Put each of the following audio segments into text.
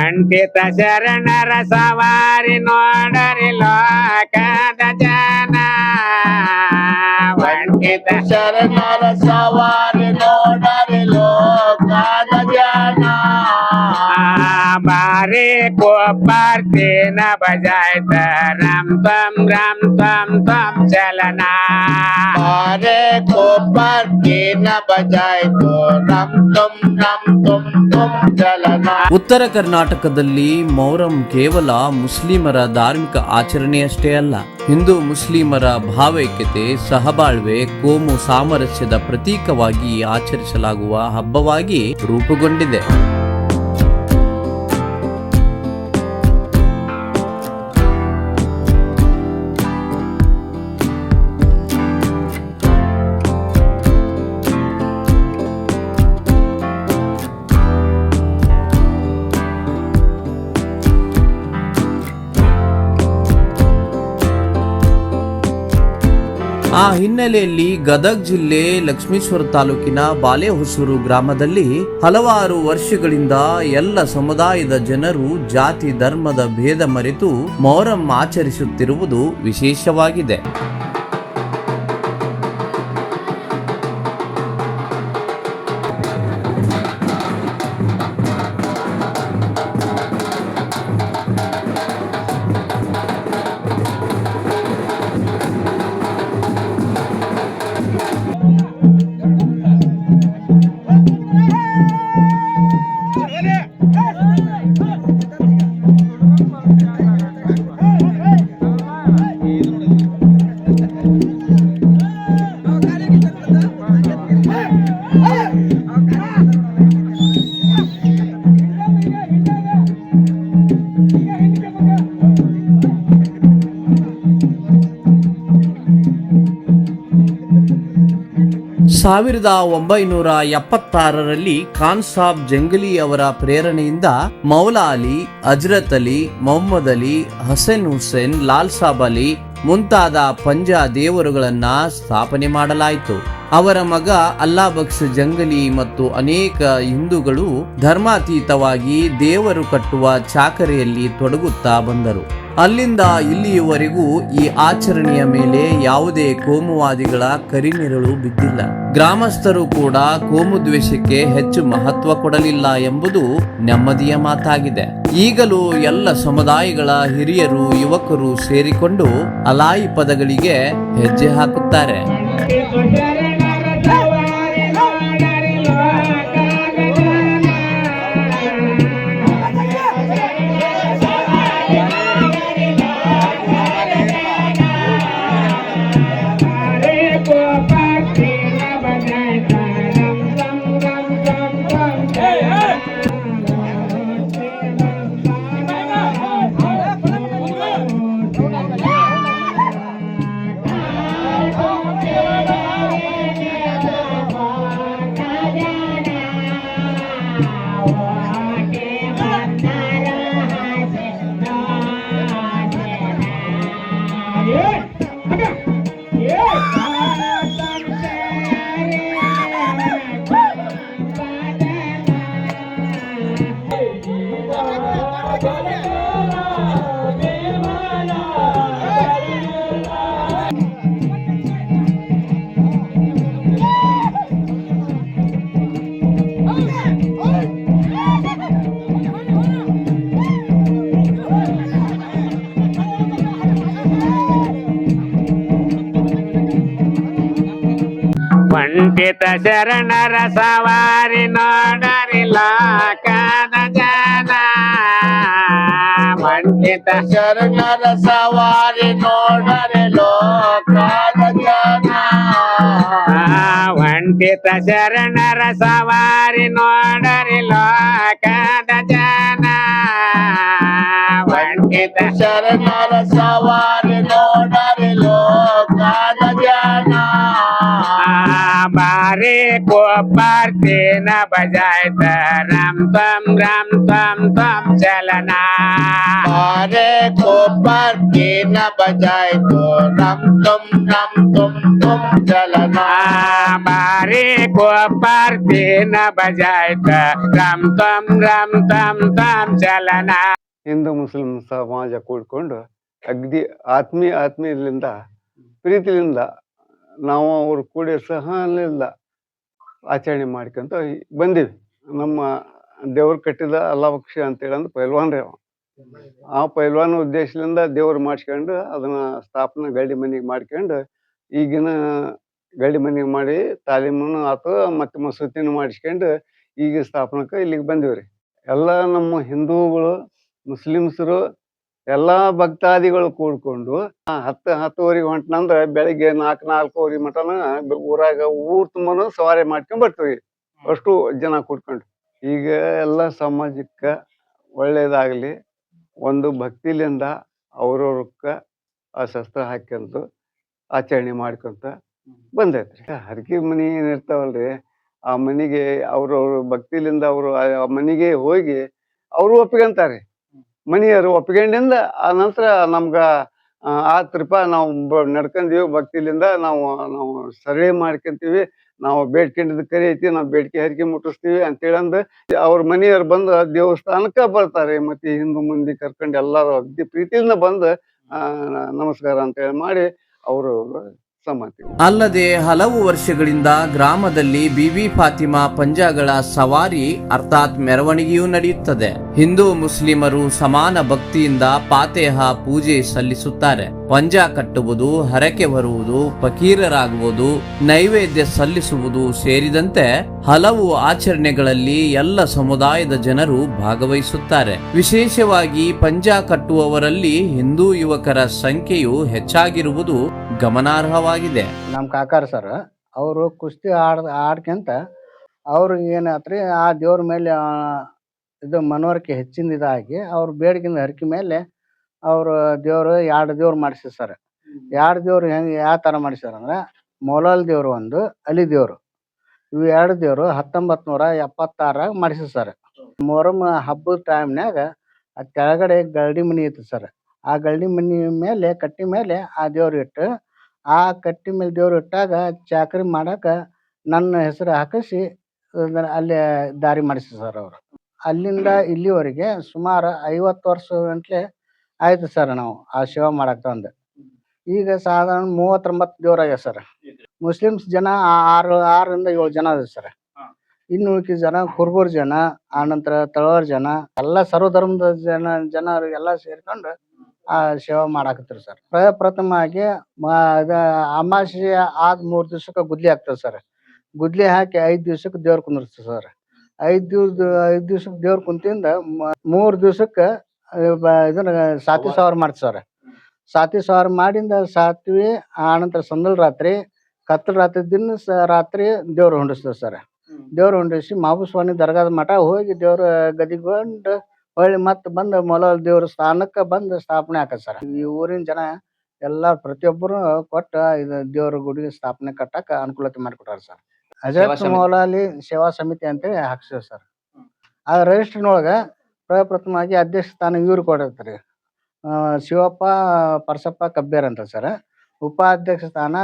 ವಂಟಿತ ಶರಣರ ಸವಾರಿ ನೋಡರಿ ಲೋಕದ ಜನ ವಂಟಿತ ಶರಣರ ಸವಾರಿ ನೋಡರಿ ಲೋಕದ ಜನ ಬಾರಿ ಕೋಪಾರ್ತಿನ ಬಜಾಯ್ತ ರಂ ತಂ ಚಲನಾ ಬಾರೆ ಕೋಪಾರ್ತಿನ ಬಜಾಯ್ತು ರಂ ತುಂ ಚಲನ. ಉತ್ತರ ಕರ್ನಾಟಕದಲ್ಲಿ ಮೊಹರಂ ಕೇವಲ ಮುಸ್ಲಿಮರ ಧಾರ್ಮಿಕ ಆಚರಣೆಯಷ್ಟೇ ಅಲ್ಲ, ಹಿಂದೂ ಮುಸ್ಲಿಮರ ಭಾವೈಕ್ಯತೆ, ಸಹಬಾಳ್ವೆ, ಕೋಮು ಸಾಮರಸ್ಯದ ಪ್ರತೀಕವಾಗಿ ಆಚರಿಸಲಾಗುವ ಹಬ್ಬವಾಗಿ ರೂಪುಗೊಂಡಿದೆ. ಆ ಹಿನ್ನೆಲೆಯಲ್ಲಿ ಗದಗ ಜಿಲ್ಲೆ ಲಕ್ಷ್ಮೇಶ್ವರ ತಾಲೂಕಿನ ಬಾಲೆಹೊಸೂರು ಗ್ರಾಮದಲ್ಲಿ ಹಲವಾರು ವರ್ಷಗಳಿಂದ ಎಲ್ಲ ಸಮುದಾಯದ ಜನರು ಜಾತಿ ಧರ್ಮದ ಭೇದ ಮರೆತು ಮೊಹರಂ ಆಚರಿಸುತ್ತಿರುವುದು ವಿಶೇಷವಾಗಿದೆ. ಸಾವಿರದ 1976ರಲ್ಲಿ ಖಾನ್ ಸಾಬ್ ಜಂಗಲಿ ಅವರ ಪ್ರೇರಣೆಯಿಂದ ಮೌಲಾ ಅಲಿ, ಹಜರತ್ ಅಲಿ, ಮೊಹಮ್ಮದ್ ಅಲಿ, ಹಸನ್ ಹುಸೇನ್, ಲಾಲ್ ಸಾಬ್ ಅಲಿ ಮುಂತಾದ ಪಂಜಾ ದೇವರುಗಳನ್ನ ಸ್ಥಾಪನೆ ಮಾಡಲಾಯಿತು. ಅವರ ಮಗ ಅಲ್ಲಾ ಬಕ್ಷ್ ಜಂಗಲಿ ಮತ್ತು ಅನೇಕ ಹಿಂದೂಗಳು ಧರ್ಮಾತೀತವಾಗಿ ದೇವರು ಕಟ್ಟುವ ಚಾಕರಿಯಲ್ಲಿ ತೊಡಗುತ್ತಾ ಬಂದರು. ಅಲ್ಲಿಂದ ಇಲ್ಲಿಯವರೆಗೂ ಈ ಆಚರಣೆಯ ಮೇಲೆ ಯಾವುದೇ ಕೋಮುವಾದಿಗಳ ಕರಿನೆರಳು ಬಿದ್ದಿಲ್ಲ. ಗ್ರಾಮಸ್ಥರು ಕೂಡ ಕೋಮು ದ್ವೇಷಕ್ಕೆ ಹೆಚ್ಚು ಮಹತ್ವ ಕೊಡಲಿಲ್ಲ ಎಂಬುದು ನೆಮ್ಮದಿಯ ಮಾತಾಗಿದೆ. ಈಗಲೂ ಎಲ್ಲ ಸಮುದಾಯಗಳ ಹಿರಿಯರು, ಯುವಕರು ಸೇರಿಕೊಂಡು ಅಲಾಯಿ ಪದಗಳಿಗೆ ಹೆಜ್ಜೆ ಹಾಕುತ್ತಾರೆ. ವಂಟಿತ ಶರಣರ ಸವಾರಿ ನೋಡರಿ ಲೋಕದ ಜನ ವಂಟಿತ ಶರಣರ ಸವಾರಿ ನೋಡರಿ ಲೋಕದ ಜನ ವಂಟಿತ ಶರಣರ ಸವಾರಿ ನೋಡರಿ ಲೋಕದ ಜನ ವಂಟಿತ ಶರಣರ ಸವಾರಿ ನೋಡರಿ ಲೋಕದ ಜನ ಬಾರಿ ಕೋಪಾರ್ತಿನ ಬಜಾಯ್ತ ರಂ ತಂ ಚಲನಾ ಬಾರೆ ಕೋಪಾರ್ತಿನ ಬಜಾಯ್ತು ರಂ ತುಂ ಚಲನ ಬಾರಿ ಕೊಬ್ಬರ್ತಿ ನ ಬಜಾಯ್ತ ರಮ್ ತಮ್ ಚಲನ. ಹಿಂದೂ ಮುಸ್ಲಿಂ ಸಮಾಜ ಕೂಡ್ಕೊಂಡು ಅಗ್ದಿ ಆತ್ಮೀಯದಿಂದ ಪ್ರೀತಿಯಿಂದ ನಾವು ಅವ್ರು ಕೂಡಿ ಸಹನೆಯಿಂದ ಆಚರಣೆ ಮಾಡ್ಕೊಂತ ಬಂದೀವಿ. ನಮ್ಮ ದೇವ್ರು ಕಟ್ಟಿದ ಅಲ್ಲಾಬಕ್ಷ ಅಂತೇಳಿ ಅಂದ್ರೆ ಪೈಲ್ವಾನ್ರಿ ಅವ. ಆ ಪೈಲ್ವಾನ್ ಉದ್ದೇಶದಿಂದ ದೇವ್ರು ಮಾಡ್ಸ್ಕೊಂಡು ಅದನ್ನ ಸ್ಥಾಪನೆ ಗಡಿ ಮನೆಗೆ ಮಾಡ್ಕೊಂಡು ಈಗಿನ ಗಡಿ ಮನೆಗೆ ಮಾಡಿ ತಾಲೀಮನ್ನು ಆತು ಮತ್ತು ಮಸೂತಿನೂ ಮಾಡಿಸ್ಕೊಂಡು ಈಗ ಸ್ಥಾಪನಕ್ಕೆ ಇಲ್ಲಿಗೆ ಬಂದೀವ್ರಿ. ಎಲ್ಲ ನಮ್ಮ ಹಿಂದೂಗಳು ಮುಸ್ಲಿಮ್ಸರು ಎಲ್ಲ ಭಕ್ತಾದಿಗಳು ಕೂಡ್ಕೊಂಡು 10-10ವರೆಗೆ ಹೊಂಟನಂದ್ರೆ ಬೆಳಿಗ್ಗೆ 4-4ವರೆಗೆ ಮಟನ ಊರಾಗ ಊರ್ ತುಂಬಾನು ಸವಾರಿ ಮಾಡ್ಕೊಂಡ್ ಬರ್ತೀವಿ ಅಷ್ಟು ಜನ ಕೂಡ್ಕೊಂಡು. ಈಗ ಎಲ್ಲ ಸಮಾಜಕ್ಕೆ ಒಳ್ಳೇದಾಗ್ಲಿ ಒಂದು ಭಕ್ತಿಲಿಂದ ಅವ್ರವ್ರಕ್ಕ ಆ ಶಸ್ತ್ರ ಹಾಕ್ಯಂತ ಆಚರಣೆ ಮಾಡ್ಕೊಂತ ಬಂದೈತ್ರಿ. ಹರಕೆ ಮನಿ ಏನಿರ್ತಾವಲ್ರಿ ಆ ಮನಿಗೆ ಅವ್ರವ್ರ ಭಕ್ತಿಲಿಂದ ಅವರು ಆ ಮನಿಗೆ ಹೋಗಿ ಅವರು ಒಪ್ಪಿಗೆಂತಾರೆ. ಮನಿಯರು ಒಪ್ಪಿಗೆಂಡಿಂದ ಆ ನಂತರ ನಮ್ಗ ಆತ್ರಪ್ಪ ನಾವು ನಡ್ಕೊಂಡೀವಿ ಭಕ್ತಿಲಿಂದ ನಾವು ಸರ್ವೆ ಮಾಡ್ಕೊಂತೀವಿ, ನಾವು ಬೇಡ್ಕೊಂಡಿದ್ ಕರಿ ಐತಿ, ನಾವು ಬೇಡಿಕೆ ಹರಕೆ ಮುಟ್ಟಿಸ್ತೀವಿ ಅಂತೇಳಂದು ಅವ್ರ ಮನೆಯವ್ರು ಬಂದು ದೇವಸ್ಥಾನಕ್ಕೆ ಬರ್ತಾರೆ. ಮತ್ತೆ ಹಿಂದೂ ಮಂದಿ ಕರ್ಕೊಂಡು ಎಲ್ಲಾರು ಅಗ್ದಿ ಪ್ರೀತಿಯಿಂದ ಬಂದು ನಮಸ್ಕಾರ ಅಂತೇಳಿ ಮಾಡಿ ಅವರು ಸಮ್ಮತಿ. ಅಲ್ಲದೆ ಹಲವು ವರ್ಷಗಳಿಂದ ಗ್ರಾಮದಲ್ಲಿ ಬಿಬಿ ಫಾತಿಮಾ ಪಂಜಾಗಳ ಸವಾರಿ ಅರ್ಥಾತ್ ಮೆರವಣಿಗೆಯೂ ನಡೆಯುತ್ತದೆ. ಹಿಂದೂ ಮುಸ್ಲಿಮರು ಸಮಾನ ಭಕ್ತಿಯಿಂದ ಫಾತೆಹ ಪೂಜೆ ಸಲ್ಲಿಸುತ್ತಾರೆ. ಪಂಜಾ ಕಟ್ಟುವುದು, ಹರಕೆ ಬರುವುದು, ಫಕೀರರಾಗುವುದು, ನೈವೇದ್ಯ ಸಲ್ಲಿಸುವುದು ಸೇರಿದಂತೆ ಹಲವು ಆಚರಣೆಗಳಲ್ಲಿ ಎಲ್ಲ ಸಮುದಾಯದ ಜನರು ಭಾಗವಹಿಸುತ್ತಾರೆ. ವಿಶೇಷವಾಗಿ ಪಂಜಾ ಕಟ್ಟುವವರಲ್ಲಿ ಹಿಂದೂ ಯುವಕರ ಸಂಖ್ಯೆಯು ಹೆಚ್ಚಾಗಿರುವುದು ಗಮನಾರ್ಹವಾಗಿದೆ. ನಮ್ಮ ಕಾಕಾರ ಸರ್ ಅವರು ಕುಸ್ತಿ ಆಡ್ಕೊಂತ ಅವ್ರಿಗೆ ಏನಾತ್ರಿ ಆ ದೇವ್ರ ಮೇಲೆ ಇದು ಮನವರಿಕೆ ಹೆಚ್ಚಿನ ಇದಾಗಿ ಅವ್ರ ಬೇಡಿಕೆಯಿಂದ ಹರಕೆ ಮೇಲೆ ಅವರು ದೇವರು 2 ದೇವ್ರು ಮಾಡಿಸ್ಯಾರ ಸರ್. 2 ದೇವ್ರು ಹೆಂಗೆ ಯಾವ ಥರ ಮಾಡಿಸ್ಯಾರ ಅಂದ್ರೆ ಮೌಲಾಲ್ ದೇವ್ರು ಒಂದು, ಅಲಿ ದೇವ್ರು. ಇವು 2 ದೇವ್ರು 1976 ಮಾಡಿಸ್ಯಾರ ಸರ್. ಮೊಹರಂ ಹಬ್ಬದ ಟೈಮ್ನಾಗ ಆ ಕೆಳಗಡೆ ಗರಡಿ ಮನಿ ಇತ್ತು ಸರ್. ಆ ಗರಡಿ ಮನಿ ಮೇಲೆ ಕಟ್ಟಿ ಮೇಲೆ ಆ ದೇವ್ರು ಇಟ್ಟು ಆ ಕಟ್ಟಿ ಮೇಲೆ ದೇವ್ರು ಇಟ್ಟಾಗ ಚಾಕರಿ ಮಾಡಾಕ ನನ್ನ ಹೆಸರು ಹಾಕಿಸಿ ಅಲ್ಲಿ ದಾರಿ ಮಾಡಿಸ್ಯಾರ ಸರ್ ಅವರು. ಅಲ್ಲಿಂದ ಇಲ್ಲಿವರೆಗೆ ಸುಮಾರು 50 ವರ್ಷ ಗಂಟ್ಲೆ ಆಯ್ತು ಸರ್ ನಾವು ಆ ಸೇವಾ ಮಾಡಕ್ ತಂದು. ಈಗ ಸಾಧಾರಣ 39 ದೇವ್ರಾಗ್ಯಾವ ಸರ್. ಮುಸ್ಲಿಮ್ಸ್ ಜನ 6ರಿಂದ 7 ಜನ ಅದ ಸರ್. ಇನ್ನು ಉಳ್ಕಿದ ಜನ ಕುರ್ಬೂರ್ ಜನ, ಆನಂತರ ತಳವಾರ್ ಜನ, ಎಲ್ಲ ಸರ್ವಧರ್ಮದ ಜನರು ಎಲ್ಲ ಸೇರ್ಕೊಂಡು ಆ ಸೇವಾ ಮಾಡಾಕತ್ರಿ ಸರ್. ಪ್ರಥಮವಾಗಿ ಅಮಾವಾಸ್ಯೆ ಆದ 3 ದಿವ್ಸಕ್ಕೆ ಗುದ್ಲಿ ಹಾಕ್ತದೆ ಸರ್. ಗುದ್ಲಿ ಹಾಕಿ 5 ದಿವ್ಸಕ್ಕೆ ದೇವ್ರ ಕುಂದಿರ್ತದೆ ಸರ್. 5 ದಿವ್ಸಕ್ಕೆ ದೇವ್ರ ಕುಂತಿಂದ 3 ದಿವ್ಸಕ್ಕೆ ಇದನ್ನ ಸಾತಿ ಸವಾರ ಮಾಡ್ತಾರೆ ಸರ್. ಸಾತಿ ಸವಾರ ಮಾಡಿಂದ ಸಾತ್ವಿ, ಆನಂತರ ಸಂದಲ್ ರಾತ್ರಿ, ಕತ್ತಲ ರಾತ್ರಿ ದಿನ ರಾತ್ರಿ ದೇವ್ರು ಹೊಂಡಿಸ್ತದೆ ಸರ್. ದೇವ್ರು ಹೊಂಡಿಸಿ ಮಾಬುಸ್ವಾಮಿ ದರ್ಗಾದ ಮಠ ಹೋಗಿ ದೇವ್ರ ಗದಿಗೊಂಡು ಹೊಳ್ಳಿ ಮತ್ತೆ ಬಂದು ಮೊಲಾಲ್ ದೇವ್ರ ಸ್ಥಾನಕ್ಕೆ ಬಂದು ಸ್ಥಾಪನೆ ಹಾಕತ್ ಸರ್. ಈ ಊರಿನ ಜನ ಎಲ್ಲ ಪ್ರತಿಯೊಬ್ಬರು ಕೊಟ್ಟ ಇದು ದೇವ್ರ ಗುಡಿ ಸ್ಥಾಪನೆ ಕಟ್ಟಕ್ಕೆ ಅನುಕೂಲತೆ ಮಾಡಿಕೊಟ್ಟಾರ ಸರ್. ಹಜರತ್ ಮೌಲಾಲಿ ಸೇವಾ ಸಮಿತಿ ಅಂತೇಳಿ ಹಾಕ್ಸಿವ್ ಸರ್. ಆ ರಿಜಿಸ್ಟ್ರಿನೊಳಗೆ ಪ್ರಪ್ರಥಮವಾಗಿ ಅಧ್ಯಕ್ಷ ಸ್ಥಾನ ಇವ್ರು ಕೊಡಿರ್ತಾರೆ, ಶಿವಪ್ಪ ಪರಸಪ್ಪ ಕಬ್ಬೇರ್ ಅಂತ ಸರ್. ಉಪಾಧ್ಯಕ್ಷ ಸ್ಥಾನ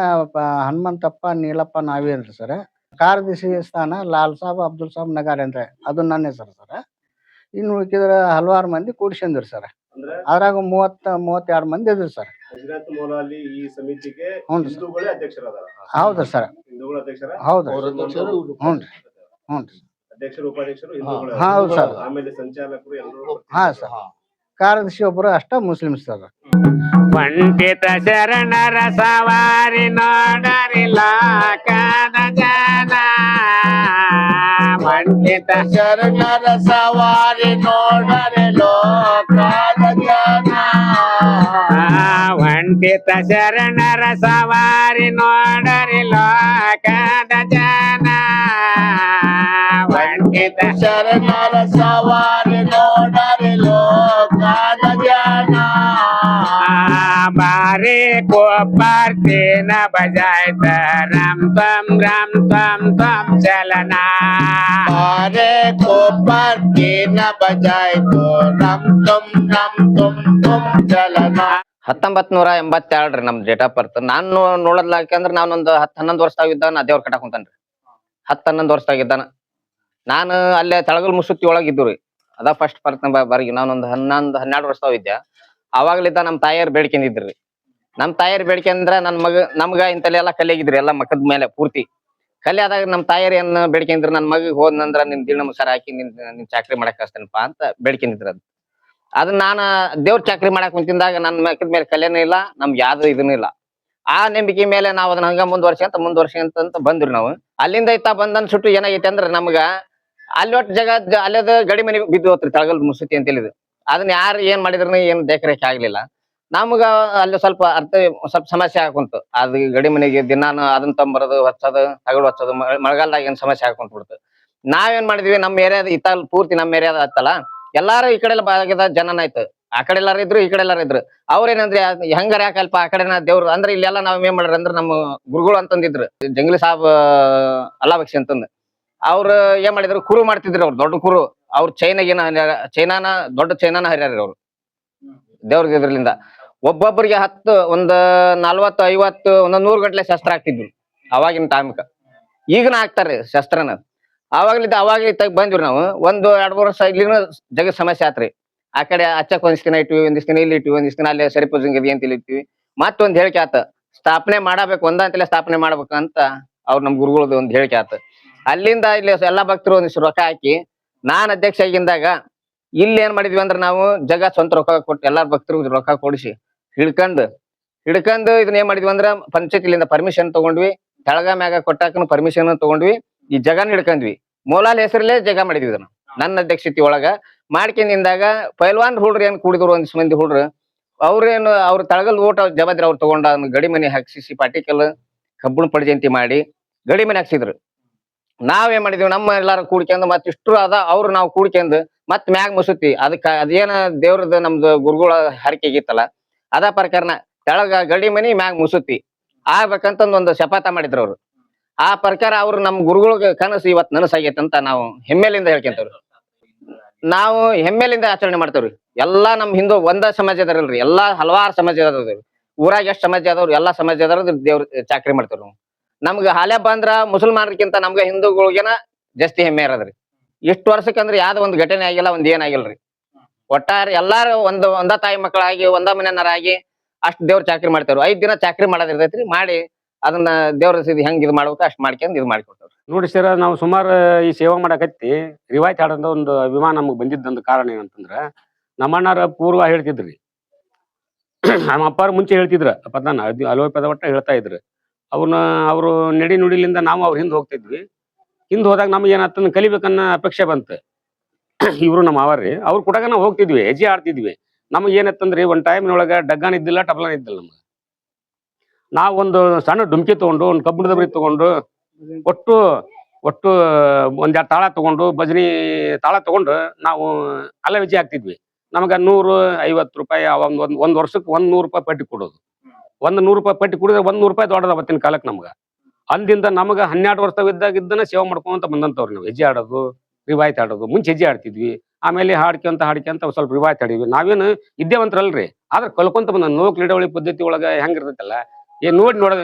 ಹನುಮಂತಪ್ಪ ನೀಲಪ್ಪ ನಾವಿ ಅಂತ ಸರ್. ಕಾರ್ಯದರ್ಶಿ ಸ್ಥಾನ ಲಾಲ್ ಸಾಬ್ ಅಬ್ದುಲ್ ಸಾಬ್ ನಗಾರಿ ಅಂತ, ಅದು ನನ್ನ ಹೆಸರು ಸರ್. ಇನ್ನು ಉಳಿಕಿದ್ರ ಹಲವಾರು ಮಂದಿ ಕೂಡ್ಸಂದಿರು ಸರ್. ಅದ್ರಾಗ 32 ಮಂದಿ ಇದ್ರು ಸರ್. ಹೌದು ಸರ್, ಹೌದು ಹೌದು ಸರ್. ಹಾ ಸರ್, ಕಾರ್ಯದರ್ಶಿ ಒಬ್ಬರು ಅಷ್ಟ ಮುಸ್ಲಿಮ್ಸ್ ಸರ್. ಪಂಡಿತ ಶರಣರ ಸವಾರಿ ನೋಡರಿ ಲೋಕದ ಜನ, ಪಂಡಿತ ಶರಣರ ಸವಾರಿ ನೋಡರೆ ಲೋಕದ ಜನ, ಪಂಡಿತ ಶರಣರ ಸವಾರಿ ನೋಡರಿ ಲೋಕದ ಜನ, ಪಂಡಿತ ಶರಣರ ಸವಾರಿ ನೋಡರೆ ಲೋಕದ ಜನ. ಬಾರಿ ಕೊಬ್ಬರ್ತಿ ನ ಬಜಾಯ್ತ ರಮ್ ತಮ್ ಚಲನ, ಬಾರೆ ಕೊಬ್ಬರ್ತಿ ನ ಬಜಾಯ್ತು ರಮ್ ತುಮ್ ಚಲನ. 1982 ರೀ ನಮ್ ಡೇಟ್ ಆಫ್ ಬರ್ತ್. ನಾನು ನೋಡೋದ್ಲಾಕಂದ್ರ ನಾನೊಂದು 10-11 ವರ್ಷದಾಗಿದ್ದ ನಾ ದೇವ್ರ ಕಟ್ಟಾಕ್ ಕುಂತಾನ್ರಿ. 10-11 ವರ್ಷದಾಗಿದ್ದಾನ. ನಾನು ಅಲ್ಲೇ ತಳಗಲ್ ಮುಸುತ್ತಿ ಒಳಗ್ ಇದ್ದು ಅದ ಫಸ್ಟ್ ಬರ್ತ ಬರಗಿ ನಾನೊಂದು 11-12 ವರ್ಷದಾಗಿದ್ದೆ. ಅವಾಗ್ಲಿದ್ದ ನಮ್ ತಾಯಿಯರ್ ಬೇಡ್ಕೊಂಡಿದ್ರಿ. ನಮ್ ತಾಯಿಯರ್ ಬೇಡ್ಕೊಂಡ್ರ ನಮ್ಗ ಇಂತಲ್ಲೆಲ್ಲಾ ಕಲಿಯಾಗಿದ್ರಿ ಎಲ್ಲಾ ಮಕ್ಕದ ಮೇಲೆ ಪೂರ್ತಿ ಕಲಿ ಆದಾಗ ನಮ್ ತಾಯಿಯರ್ ಏನ್ ಬೇಡ್ಕೊಂಡಿದ್ರು, ನನ್ ಮಗ ಹೋದ್ನಂದ್ರ ನಿನ್ ದಿನ ಮುಸಾರ ಹಾಕಿ ನಿನ್ ಚಾಕ್ರಿ ಮಾಡಕ್ ಕಳಿಸ್ತೇನಪ್ಪ ಅಂತ ಬೇಡ್ಕೊಂಡಿದ್ರ. ಅದನ್ನ ನಾನ ದೇವ್ರ ಚಾಕ್ರಿ ಮಾಡಕ್ ಕುಂತಿದ್ದಾಗ ನನ್ ಮಕ್ಕದ ಮೇಲೆ ಕಲೆನೂ ಇಲ್ಲ, ನಮ್ಗೆ ಯಾವ್ದು ಇದನ್ನು ಇಲ್ಲ. ಆ ನಂಬಿಕೆ ಮೇಲೆ ನಾವ್ ಅದನ್ನ ಹಂಗ ಮುಂದ್ವರ್ಸಿ ಅಂತ ಬಂದ್ರಿ ನಾವು. ಅಲ್ಲಿಂದ ಇತ್ತ ಬಂದನ್ ಸುಟ್ಟು ಏನಾಗೈತೆ ಅಂದ್ರ ನಮ್ಗ ಅಲ್ಲಿ ಒಟ್ಟು ಅಲ್ಲದ ಗಡಿ ಮನೆ ಬಿದ್ದು ಹೋತ್ರಿ ತಳಗಲ್ ಮುಸುತಿ ಅಂತ ಹೇಳಿದ್ರು. ಅದನ್ನ ಯಾರು ಏನ್ ಮಾಡಿದ್ರು ಏನ್ ದೇಖರೇಖೆ ಆಗ್ಲಿಲ್ಲ. ನಮ್ಗ ಅಲ್ಲಿ ಸ್ವಲ್ಪ ಸಮಸ್ಯೆ ಹಾಕುಂಟು. ಅದು ಗಡಿ ಮನೆಗೆ ದಿನಾನು ಅದನ್ನ ತಂಬರೋದು ಹೊಚ್ಚೋದು ತಗಡು ಹೊಚ್ಚೋದು ಮಳೆಗಾಲದಾಗ ಏನ್ ಸಮಸ್ಯೆ ಹಾಕೊಂತ ಬಿಡ್ತು. ನಾವೇನ್ ಮಾಡಿದ್ವಿ, ನಮ್ ಏರಿಯಾದ ಇತ್ತಲ್ ಪೂರ್ತಿ ನಮ್ ಏರಿಯಾದ ಆತ್ತಲ್ಲ, ಎಲ್ಲಾರು ಈ ಕಡೆ ಭಾಗದ ಜನನ ಆಯ್ತು. ಆ ಕಡೆ ಎಲ್ಲಾರು ಇದ್ರು, ಈ ಕಡೆ ಎಲ್ಲಾರು ಇದ್ರು. ಅವ್ರೇನಂದ್ರೆ ಹೆಂಗಾರ ಯಾಕಲ್ಪ ಆ ಕಡೆನ ದೇವ್ರು ಅಂದ್ರೆ ಇಲ್ಲೆಲ್ಲ ನಾವ್ ಏನ್ ಮಾಡ್ರಿ ಅಂದ್ರೆ ನಮ್ಮ ಗುರುಗಳು ಅಂತಂದಿದ್ರು, ಜಂಗ್ಲಿ ಸಾಬ್ ಅಲ್ಲಾಬಕ್ಷಿ ಅಂತಂದ್. ಅವ್ರು ಏನ್ ಮಾಡಿದ್ರು, ಕುರು ಮಾಡ್ತಿದ್ರು. ಅವ್ರು ದೊಡ್ಡ ಕುರು. ಅವ್ರು ಚೈನಾನ ದೊಡ್ಡ ಚೈನಾನ ಹರಿಯಾರ ಅವ್ರು ದೇವ್ರ ಇದ್ರಲಿಂದ. ಒಬ್ಬೊಬ್ಬರಿಗೆ 10 ಒಂದ್ 40-50 ಒಂದೊಂದ್ 100 ಗಂಟ್ಲೆ ಶಸ್ತ್ರ ಹಾಕ್ತಿದ್ರು ಅವಾಗಿನ ಟೈಮ್ಕ. ಈಗನ ಹಾಕ್ತಾರ್ರಿ ಶಸ್ತ್ರನ. ಅವಾಗ ಬಂದ್ವಿ ನಾವು. 1-2 ವರ್ಷ ಇಲ್ಲಿನ ಜಗತ್ ಸಮಸ್ಯೆ ಆತ್ರಿ. ಆ ಕಡೆ ಅಚ್ಚಕ್ ಒಂದಿಸ್ ದಿನ ಇಟ್ವಿ, ಒಂದಿಸ್ ದಿನ ಇಲ್ಲಿ ಇಟ್ವಿ, ಒಂದಿಸ್ ದಿನ ಅಲ್ಲಿ ಸರಿಪೂಜಂಗದಿ ಅಂತ ಇಲ್ಲಿ ಇಟ್ವಿ. ಮತ್ತೊಂದ್ ಹೇಳಿಕೆ ಆತ, ಸ್ಥಾಪನೆ ಮಾಡಬೇಕು, ಒಂದಂತಲೇ ಸ್ಥಾಪನೆ ಮಾಡ್ಬೇಕು ಅಂತ ಅವ್ರು ನಮ್ ಗುರುಗಳದ್ದು ಒಂದ್ ಹೇಳಿಕೆ ಆತ. ಅಲ್ಲಿಂದ ಇಲ್ಲಿ ಎಲ್ಲಾ ಭಕ್ತರು ಒಂದಿಷ್ಟು ರೊಕ್ಕ ಹಾಕಿ ನಾನ್ ಅಧ್ಯಕ್ಷ ಆಗಿದ್ದಾಗ ಇಲ್ಲಿ ಏನ್ ಮಾಡಿದ್ವಿ ಅಂದ್ರೆ ನಾವು ಸ್ವಂತ ರೊಕ್ಕ ಕೊಟ್ಟು ಎಲ್ಲಾರ ಭಕ್ತರು ರೊಕ್ಕ ಕೊಡಿಸಿ ಹಿಡ್ಕೊಂಡು ಇದನ್ನ ಏನ್ ಮಾಡಿದ್ವಿ ಅಂದ್ರ ಪಂಚಾಯತಿಲಿಂದ ಪರ್ಮಿಷನ್ ತಗೊಂಡ್ವಿ. ತೆಳಗ ಮ್ಯಾಗ ಕೊಟ್ಟಾಕನು ಪರ್ಮಿಷನ್ ತಗೊಂಡ್ವಿ. ಈ ಜಗನ್ ಹಿಡ್ಕೊಂಡ್ವಿ. ಮೂಲಾಲ್ ಹೆಸರಲ್ಲೇ ಜಗ ಮಾಡಿದ್ವಿ ಇದನ್ನ ನನ್ನ ಅಧ್ಯಕ್ಷತೆ ಒಳಗ ಮಾಡ್ಕೊಂಡಿಂದಾಗ ಪೈಲ್ವಾನ್ ಹುಡ್ರು ಏನ್ ಕೂಡಿದ್ರು ಒಂದಿಷ್ಟು ಮಂದಿ ಹುಡ್ರು. ಅವ್ರ ತಳಗಲ್ ಊಟ ಜವಾಬ್ದಾರಿ ಅವ್ರು ತಗೊಂಡ ಗಡಿ ಮನೆ ಹಾಕ್ಸಿಸಿ ಪಾಟಿಕಲ್ ಕಬ್ಬಣ ಪಡ್ಜಂತಿ ಮಾಡಿ ಗಡಿ ಮನೆ ಹಾಕ್ಸಿದ್ರು. ನಾವೇನ್ ಮಾಡಿದ್ವಿ, ನಮ್ಮ ಎಲ್ಲಾರು ಕೂಡ್ಕೊಂಡ್ ಮತ್ ಇಷ್ಟು ಅದ ಅವ್ರು ನಾವು ಕೂಡ್ಕೊಂಡ್ ಮತ್ ಮ್ಯಾಗ್ ಮುಸುತಿ ಅದೇನ ದೇವ್ರದ್ದು ನಮ್ದು ಗುರುಗಳ ಹರಕೆ ಆಗಿತ್ತಲ್ಲ, ಅದ ಪ್ರಕಾರನ ತೆಳಗ ಗಡಿ ಮನಿ ಮ್ಯಾಗ್ ಮುಸುತಿ ಆಗ್ಬೇಕಂತಂದ್ ಒಂದು ಶಪಥ ಮಾಡಿದ್ರು ಅವ್ರು. ಆ ಪ್ರಕಾರ ಅವ್ರು ನಮ್ ಗುರುಗಳಿಗೆ ಕನಸು ಇವತ್ ನನಸಾಗೈತೆ ಅಂತ ನಾವು ಹೆಮ್ಮೆಲಿಂದ ಹೇಳ್ಕೊಂತವ್ರಿ. ನಾವು ಹೆಮ್ಮೆಲಿಂದ ಆಚರಣೆ ಮಾಡ್ತೇವ್ರಿ. ಎಲ್ಲಾ ನಮ್ ಹಿಂದೂ ಒಂದ ಸಮಾಜ ಅದಾರಲ್ರಿ, ಎಲ್ಲಾ ಹಲವಾರು ಸಮಾಜ ಅದಾವ್ರಿ. ಊರಾಗ ಎಷ್ಟ್ ಸಮಾಜ ಅದಾವ್ರಿ ಎಲ್ಲಾ ಸಮಾಜ ಅದಾರ ದೇವ್ರ ಚಾಕ್ರಿ ಮಾಡ್ತೇವ್ರಿ ನಾವು. ನಮ್ಗ ಹಾಲೆ ಬಂದ್ರ ಮುಸಲ್ಮಾನರ್ಕಿಂತ ನಮ್ಗ ಹಿಂದೂಗಳಿಗೆನ ಜಾಸ್ತಿ ಹೆಮ್ಮೆ ಇರೋದ್ರಿ. ಇಷ್ಟು ವರ್ಷಕ್ಕಂದ್ರ ಯಾವ್ದು ಒಂದ್ ಘಟನೆ ಆಗಿಲ್ಲ, ಒಂದ್ ಏನಾಗಿಲ್ರಿ. ಒಟ್ಟಾರೆ ಎಲ್ಲಾರು ಒಂದ ತಾಯಿ ಮಕ್ಕಳಾಗಿ ಒಂದ ಮನೆಯನ್ನರಾಗಿ ಅಷ್ಟ್ ದೇವ್ರ ಚಾಕ್ರಿ ಮಾಡ್ತೇವ್ರಿ. 5 ದಿನ ಚಾಕ್ರಿ ಮಾಡೋದಿರ್ತೈತ್ರಿ. ಮಾಡಿ ಅದನ್ನ ದೇವ್ರ ಹೆಂಗ್ ಇದು ಮಾಡ್ಬೇಕು ಅಷ್ಟ್ ಮಾಡ್ಕೊಂಡ್ ಇದು ಮಾಡ್ಕೊಡ್ತೇವ್ರಿ. ನೋಡಿ ಸರ್, ನಾವು ಸುಮಾರು ಈ ಸೇವಾ ಮಾಡಕತ್ತಿ ರಿವಾಯ್ತ್ ಹಾಡೋದ ಒಂದು ಅಭಿಮಾನ ನಮ್ಗೆ ಬಂದಿದ್ದಂದು ಕಾರಣ ಏನಂತಂದ್ರ, ನಮ್ಮಣ್ಣಾರ ಪೂರ್ವ ಹೇಳ್ತಿದ್ರಿ. ನಮ್ಮ ಅಪ್ಪಾರು ಮುಂಚೆ ಹೇಳ್ತಿದ್ರ ಪದನ ಅಲೋಯ ಪದ ಒಟ್ಟ ಹೇಳ್ತಾ ಇದ್ರು. ಅವರು ನಡಿ ನುಡಿಲಿಂದ ನಾವು ಅವ್ರ ಹಿಂದ್ ಹೋಗ್ತಿದ್ವಿ. ಹಿಂದ್ ಹೋದಾಗ ನಮ್ಗೆ ಏನಾಗ್ತದ ಕಲಿಬೇಕನ್ನ ಅಪೇಕ್ಷೆ ಬಂತು. ಇವ್ರು ನಮ್ಮ ಅವರ್ರಿ, ಅವ್ರು ಕೂಡಾಗ ನಾವು ಹೋಗ್ತಿದ್ವಿ, ಹೆಜ್ಜೆ ಆಡ್ತಿದ್ವಿ. ನಮ್ಗೆ ಏನತ್ತಂದ್ರಿ, ಒಂದ್ ಟೈಮ್ನೊಳಗ ಡಗ್ಗಾನ ಇದ್ದಿಲ್ಲ, ಟಬ್ಲಾನ ಇದ್ದಿಲ್ಲ ನಮ್ಗೆ. ನಾವ್ ಒಂದು ಸಣ್ಣ ಡುಮ್ಕಿ ತಗೊಂಡು, ಒಂದು ಕಬ್ಬಣದ ಬರಿ ತಗೊಂಡು, ಒಟ್ಟು 1-2 ತಾಳ ತಗೊಂಡು, ಭಜನಿ ತಾಳ ತಗೊಂಡು ನಾವು ಅಲ್ಲ ಹೆಜ್ಜೆ ಹಾಕ್ತಿದ್ವಿ. ನಮಗ 150 ರೂಪಾಯಿ ಒಂದ್ ವರ್ಷಕ್ಕೆ 100 ರೂಪಾಯಿ ಪಟ್ಟಿ ಕೊಡೋದು. 100 ರೂಪಾಯಿ ಪಟ್ಟಿ ಕುಡಿದ್ರೆ 100 ರೂಪಾಯಿ ದೊಡ್ಡದ ಅವತ್ತಿನ ಕಾಲಕ್ಕೆ ನಮ್ಗ. ಅಂದಿಂದ ನಮಗ 12 ವರ್ಷವಿದ್ದಾಗಿದ್ದನ ಸೇವೆ ಮಾಡ್ಕೊಂತ ಬಂದಂತವ್ರಿ ನಾವು. ಹೆಜ್ಜೆ ಆಡೋದು, ರಿವಾಯ್ತ್ ಆಡೋದು. ಮುಂಚೆ ಹೆಜ್ಜೆ ಆಡ್ತಿದ್ವಿ, ಆಮೇಲೆ ಹಾಡ್ಕೊಂತ ಸ್ವಲ್ಪ ರಿವಾಯ್ತ್ ಆಡಿದ್ವಿ. ನಾವೇನು ಇದ್ದೇವಂತ್ರಲ್ರಿ, ಆದ್ರೆ ಕಲ್ಕೊಂತ ಬಂದ ನೋಕ್ ಲೀಡವಳಿ ಪದ್ಧತಿ ಒಳಗ ಹೆಂಗಿರ್ತೈತಲ್ಲ,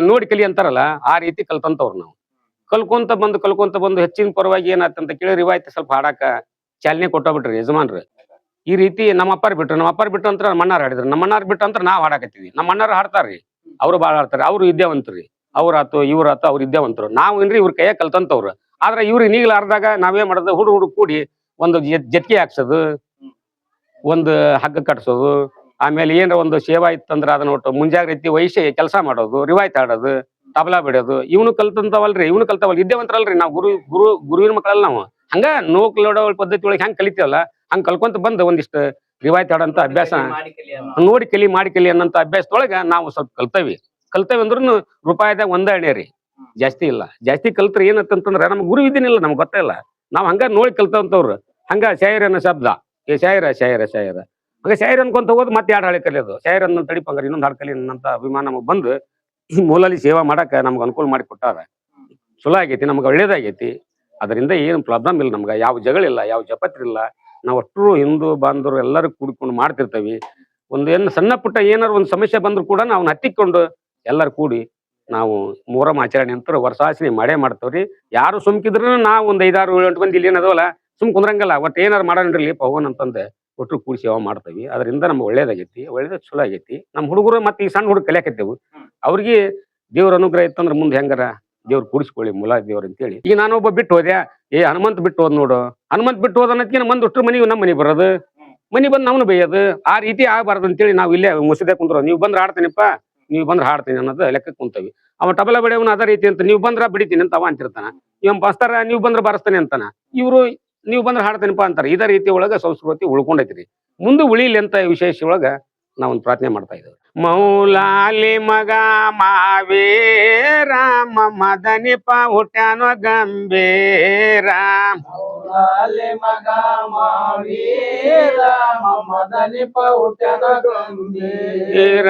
ನೋಡಿ ಕಲಿ ಅಂತಾರಲ್ಲ, ಆ ರೀತಿ ಕಲ್ತಂತವ್ರು ನಾವು. ಕಲ್ಕೊಂತ ಬಂದು ಹೆಚ್ಚಿನ ಪರವಾಗಿ ಏನಾಯ್ತಂತ ಕೇಳಿ ರಿವಾಯ್ತ್ ಸ್ವಲ್ಪ ಹಾಡಾಕ ಚಾಲನೆ ಕೊಟ್ಟೋಗ್ಬಿಟ್ರಿ ಯಜಮಾನ್ರು. ಈ ರೀತಿ ನಮ್ಮ ಅಪ್ಪಾರ್ ಬಿಟ್ರು ಅಂತ ನಮ್ಮ ಅಣ್ಣಾರ್ ಹಾಡಿದ್ರು. ನಮ್ಮ ಅಣ್ಣಾರ್ ಬಿಟ್ಟು ಅಂತ ನಾವ್ ಹಾಡಾಕತ್ತೀವಿ. ನಮ್ಮ ಅಣ್ಣಾರು ಹಾಡ್ತಾರ್ರಿ, ಅವ್ರು ಬಾಳ ಹಾಡ್ತಾರೆ. ಅವ್ರು ವಿದ್ಯಾವಂತರಿ, ಅವ್ರಾತು ಇವ್ರಾತು ಅವ್ರು ವಿದ್ಯಾವಂತರು. ನಾವು ಏನ್ರಿ ಇವ್ರ ಕೈಯಾಗ ಕಲ್ತಂತವ್ರು. ಆದ್ರೆ ಇವ್ರಿಗೆ ನೀಗ್ಲಾರ್ದಾಗ ನಾವೇನ್ ಮಾಡೋದು, ಹುಡುಗ ಕೂಡಿ ಒಂದು ಜಟ್ಕಿ ಹಾಕ್ಸೋದು, ಒಂದು ಹಗ್ಗ ಕಟ್ಸೋದು, ಆಮೇಲೆ ಏನಾರ ಒಂದು ಸೇವಾ ಇತ್ತಂದ್ರ ಅದನ್ನ ಒಟ್ಟು ಮುಂಜಾಗ್ರತೆ ವಹಿಸಿ ಕೆಲಸ ಮಾಡೋದು, ರಿವಾಯ್ತ್ ಆಡೋದು, ತಬಲಾ ಬಿಡೋದು. ಇವನು ಕಲ್ತಂತವಲ್ರಿ, ವಿದ್ಯಾವಂತರಲ್ರಿ. ನಾವು ಗುರುವಿನ ಮಕ್ಕಳಲ್ಲ ನಾವು. ಹಂಗ ನೋಕ್ ಲೋಡವಳ ಪದ್ಧತಿ ಒಳಗೆ ಹೆಂಗ್ ಕಲಿತೀವಲ್ಲ ಹಂಗ್ ಕಲ್ಕೊಂತ ಬಂದು ಒಂದಿಷ್ಟು ರಿವಾಯ್ತ್ ಆಡಂತ ಅಭ್ಯಾಸ ನೋಡಿ ಮಾಡಿ ಕಲಿ ಅನ್ನಂತ ಅಭ್ಯಾಸದೊಳಗ ನಾವು ಸ್ವಲ್ಪ ಕಲ್ತೇವಿ ಅಂದ್ರೂ ರೂಪಾಯಿದಾಗ 1 ಅಣೆ ರೀ, ಜಾಸ್ತಿ ಇಲ್ಲ. ಜಾಸ್ತಿ ಕಲ್ತ್ರೆ ಏನಂತಂದ್ರ ನಮ್ಗೆ ಗುರು ವಿದ್ಯೆನಿಲ್ಲ, ನಮ್ಗೆ ಗೊತ್ತಿಲ್ಲ. ನಾವ್ ಹಂಗ ನೋಡಿ ಕಲ್ತಂತವ್ರು. ಹಂಗ ಶಾಯರ್ ಅನ್ನೋ ಶಬ್ದ, ಶಾಯರ ಹಂಗ ಶಾಯರ್ ಅನ್ಕೊಂತ ಹೋದ್ ಮತ್ತೆ 2 ಹಾಳೆ ಕಲಿಯೋದು. ಶಾಯರ್ ಅನ್ನೋ ತಡಿಪಂಗಾರ ಇನ್ನೊಂದು ಹಾಡು ಕಲಿ ಅನ್ನಂತ ಅಭಿಮಾನ ನಮಗ್ ಬಂದು ಈ ಮೂಲಲ್ಲಿ ಸೇವಾ ಮಾಡಾಕ ನಮ್ಗೆ ಅನುಕೂಲ ಮಾಡಿ ಕೊಟ್ಟಾರ. ಚಲೋ ಆಗೈತಿ, ನಮ್ಗೆ ಒಳ್ಳೇದಾಗೈತಿ. ಅದರಿಂದ ಏನು ಪ್ರಾಬ್ಲಮ್ ಇಲ್ಲ ನಮ್ಗೆ. ಯಾವ ಜಗಳಿಲ್ಲ, ಯಾವ ಜಪತ್ರಿಲ್ಲ. ನಾವು ಅಷ್ಟರು ಹಿಂದೂ ಬಾಂಧವರು ಎಲ್ಲರೂ ಕೂಡ್ಕೊಂಡು ಮಾಡ್ತಿರ್ತೇವಿ. ಒಂದು ಏನು ಸಣ್ಣ ಪುಟ್ಟ ಏನಾರು ಒಂದು ಸಮಸ್ಯೆ ಬಂದ್ರು ಕೂಡ ನಾವು ಹತ್ತಿಕೊಂಡು ಎಲ್ಲರೂ ಕೂಡಿ ನಾವು ಮೊಹರಂ ಆಚರಣೆ ಅಂತ ವರ್ಷಾಚರಣೆ ಮಾಡೇ ಮಾಡ್ತೇವ್ರಿ. ಯಾರು ಸುಮ್ಕಿದ್ರು ನಾವು ಒಂದು 5, 6, 7 ಮಂದಿ ಇಲ್ಲಿ ಏನದವಲ್ಲ ಸುಮ್ ಕುಂದ್ರಂಗಲ್ಲ. ಒಟ್ಟು ಏನಾರು ಮಾಡೋಣ್ರಿ ಪವನ್ ಅಂತಂದೆ ಒಟ್ಟು ಕೂಡಿ ಸೇವಾ ಮಾಡ್ತೇವಿ. ಅದರಿಂದ ನಮ್ಗೆ ಒಳ್ಳೇದಾಗೈತಿ, ಒಳ್ಳೇದ ಚಲೋ ಆಗೈತಿ. ನಮ್ಮ ಹುಡುಗರು ಮತ್ತೆ ಈ ಸಣ್ಣ ಹುಡುಗ ಕಲಿಯಾಕತ್ತೇವು. ಅವ್ರಿಗೆ ದೇವ್ರ ಅನುಗ್ರಹ ಇತ್ತಂದ್ರ ಮುಂದೆ ಹೆಂಗಾರ ದೇವ್ರು ಕೂಡಿಸ್ಕೊಳ್ಳಿ ಮೂಲ ದೇವ್ರ ಅಂತೇಳಿ. ಈಗ ನಾನೊಬ್ಬ ಬಿಟ್ಟು ಹೋದೆ, ಹನುಮಂತ್ ಬಿಟ್ಟು ಹೋದ್ ನೋಡು, ಹನುಮಂತ್ ಬಿಟ್ಟು ಹೋದ ಅನ್ನೋದಕ್ಕಿಂತ ಮಂದಿ ಅಷ್ಟ್ರ ನಮ್ಮ ಮನೆ ಬರೋದು, ಮನಿ ಬಂದು ನಮ್ನು ಬೈಯೋದು. ಆ ರೀತಿ ಆಗಬಾರ್ದು ಅಂತೇಳಿ ನಾವು ಇಲ್ಲೇ ಮುಸಿದೆ ಕುಂದ್ರು. ನೀವು ಬಂದ್ರೆ ಆಡ್ತೀನಿಪ್ಪ, ನೀವು ಬಂದ್ರೆ ಹಾಡ್ತೀನಿ ಅನ್ನೋದು ಲೆಕ್ಕಕ್ಕೆ ಕುಂತವಿ. ಅವ ತಬಲ ಬಡಿಯವನು ಅದ ರೀತಿ ಅಂತ, ನೀವು ಬಂದ್ರ ಬಿಡಿತೀನಿ ಅಂತ ಅವ ಅಂತಿರ್ತಾನ. ಇವ ಬಸ್ತಾರ ನೀವು ಬಂದ್ರೆ ಬಾರಿಸ್ತಾನೆ ಅಂತಾನ. ಇವ್ರು ನೀವು ಬಂದ್ರೆ ಹಾಡ್ತೀನಿಪ್ಪ ಅಂತಾರೆ. ಇದೇ ರೀತಿ ಒಳಗ ಸಂಸ್ಕೃತಿ ಉಳ್ಕೊಂಡೈತ್ರಿ. ಮುಂದೆ ಉಳಿಲಿ ಅಂತ ವಿಶೇಷ ಒಳಗ ನಾವೊಂದು ಪ್ರಾರ್ಥನೆ ಮಾಡ್ತಾ ಇದ್ದೇವೆ. ಮೌಲಾಲಿ ಮಗ ಮಾವೇರ ಮದನಿಪ ಹುಟ್ಟ್ಯಾನೋ ಗಂಭೀರ. ಮೌಲಾಲಿ ಮಗ ಮಾವೀರ ಮದನಿಪ ಹುಟ್ಟ್ಯಾನೋ ಗಂಭೀರ.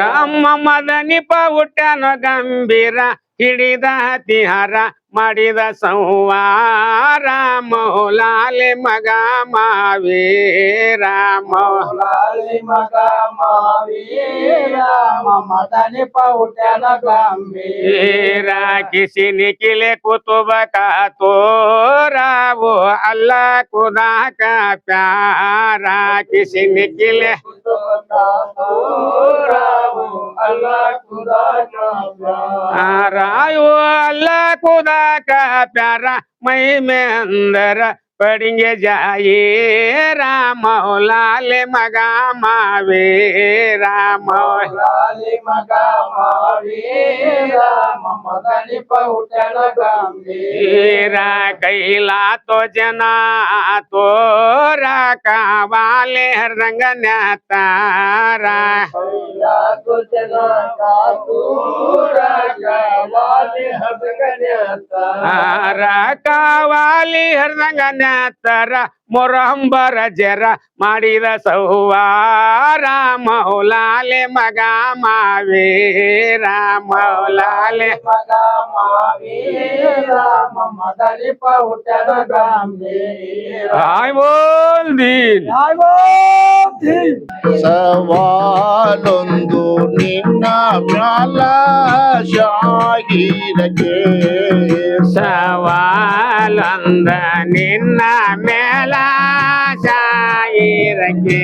ಮದನಿಪ ಹುಟ್ಟ್ಯಾನೋ ಗಂಭೀರ, ಹಿಡಿದ ಹತಿಹಾರ ಮಾಡಿದ ಸಂವಾರ. ಮೌಲಾಲಿ ಮಗ ಮಾವೀರ. ಮೌಲಾಲಿ ಮಗ ಮಾವೀರ ಮದನಿಪ ಹುಟ್ಟ್ಯಾನೋ ಗಂಭೀರ. किसी निकले कुतुब का तोरा, वो अल्लाह खुदा का प्यारा. किसी निकले अल्लाह खुदा का प्यारा, वो अल्लाह खुदा का प्यारा. मैं में अंदर पढ़ेंगे जाए राम. मौलाले मगा मावेरा. ಮೌಲಾಲಿ ಮಗ ಮಾವೀರ ಮದನಿಪ ಹುಟ್ಟ್ಯಾನೋ ಗಂಭೀರ. कैला तो जना तोरा कावाले हरदंग न्यातारा. ಕಾವಾಲಿ ಹರದಂಗ ನ್ಯಾತರ ಮೊರಂಬರ ಜರ ಮಾಡಿದ ಸೌವಾರ. ಮೌಲಾಲೆ ಮಗ ಮಾವೀರ. ಮೌಲಾಲೆ ಮಗ ಮಾವೀರ ಮದನಿಪ ಹುಟ್ಟ್ಯಾನೋ ಗಂಭೀರ. ಹಾಯ್ ಬೋಲ್ ದೀನ್. ಸವಾಲೊಂದು ನಿನ್ನ ಮ್ಯಾಲ ಶಾಹಿರಕ್ಕೆ. ಸವಾಲೊಂದ ನಿನ್ನ ಮೇಲ ಶಾಯಿರಕ್ಕೆ.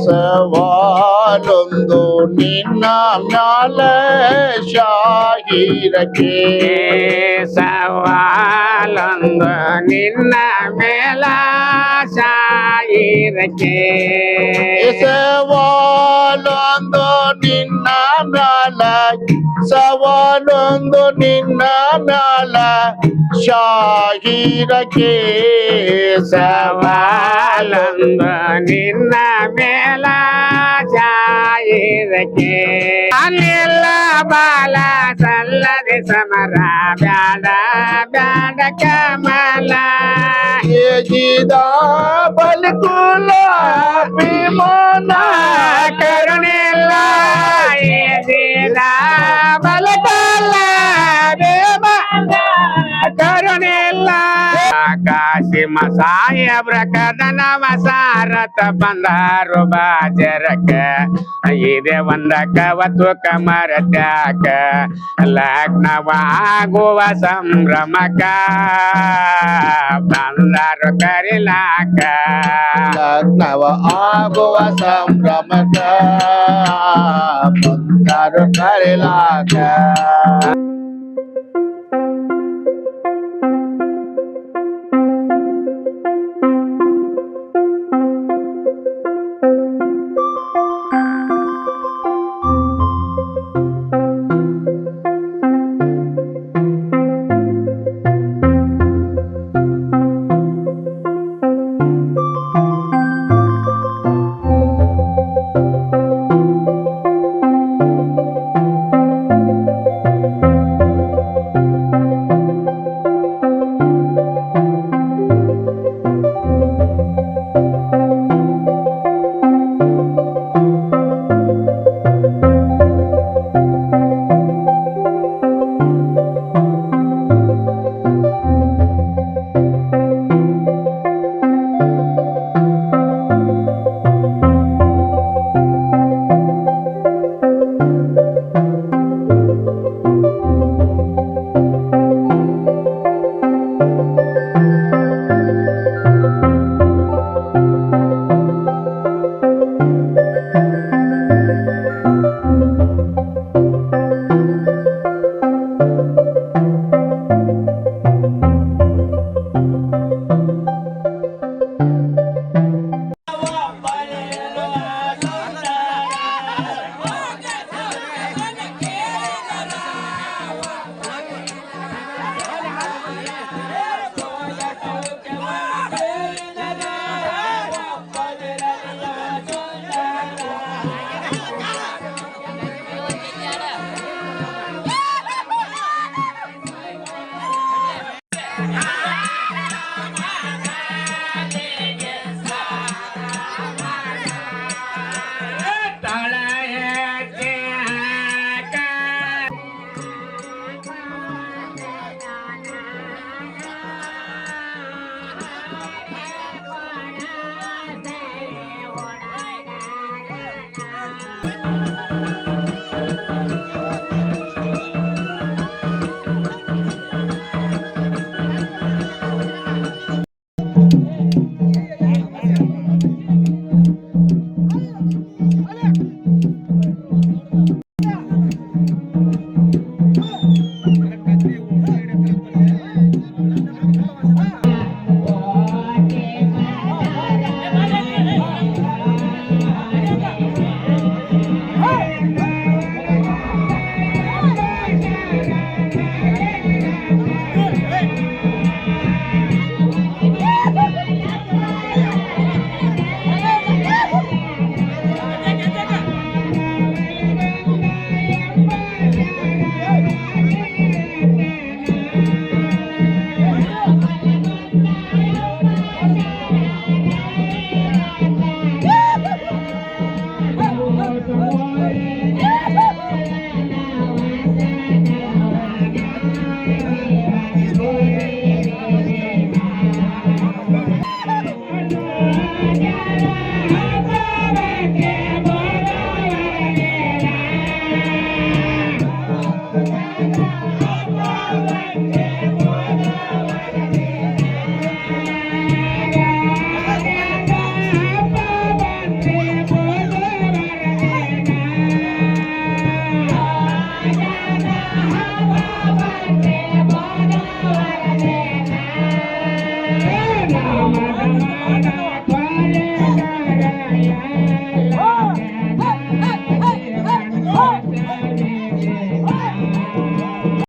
ಸವಾಲೊಂದು ನಿನ್ನ ಮ್ಯಾಲ ಶಾಹಿರಕ್ಕೆ. ಸವಾಲೊಂದು ನಿನ್ನ ಮೇಲ ಶಾಯಿರಕ್ಕೆ. ಸವಾಲೊಂದು ನಿನ್ನ ಮ್ಯಾಲ, ಸವಾಲೊಂದು ನಿನ್ನ ಮ್ಯಾಲ ಶಾಹಿರಕ್ಕೆ. ಸವಾಲೊಂದು ನಿನ್ನ ಮೇಲ ಶಾಯಿರಕ್ಕೆ. ಅನಿಲ್ಲ ಬಾಲ ಸಲ್ಲದೆ ಸಮರ ಬ್ಯಾಡ ಬ್ಯಾಡ ಕಮಲ. ಏಜಿದ ಬಲ್ಕುಲ ವಿಮಾನ ಕರುಣಿಲ್ಲ ಏಜಿದ ಬಲಕಲ್ಲ ವಿಮಾನ ಕರುಣಿಲ್ಲ. ಕಾಶಿಮ ಸಾಯಬ್ರ ಕದನವ ಸಾರಥ ಬಂದಾರು ಬಾಜರಕ. ಇದೆ ಒಂದ ಕವತು ಕಮರ ತ್ಯಾಕ ಲಗ್ನವಾಗುವ ಸಂಭ್ರಮಕ ಬಂದಾರು ಕರಿಲಾಕ. ಲಗ್ನವ ಆಗುವ ಸಂಭ್ರಮಕ ಬಂದರು ಕರಿಲಾಕ.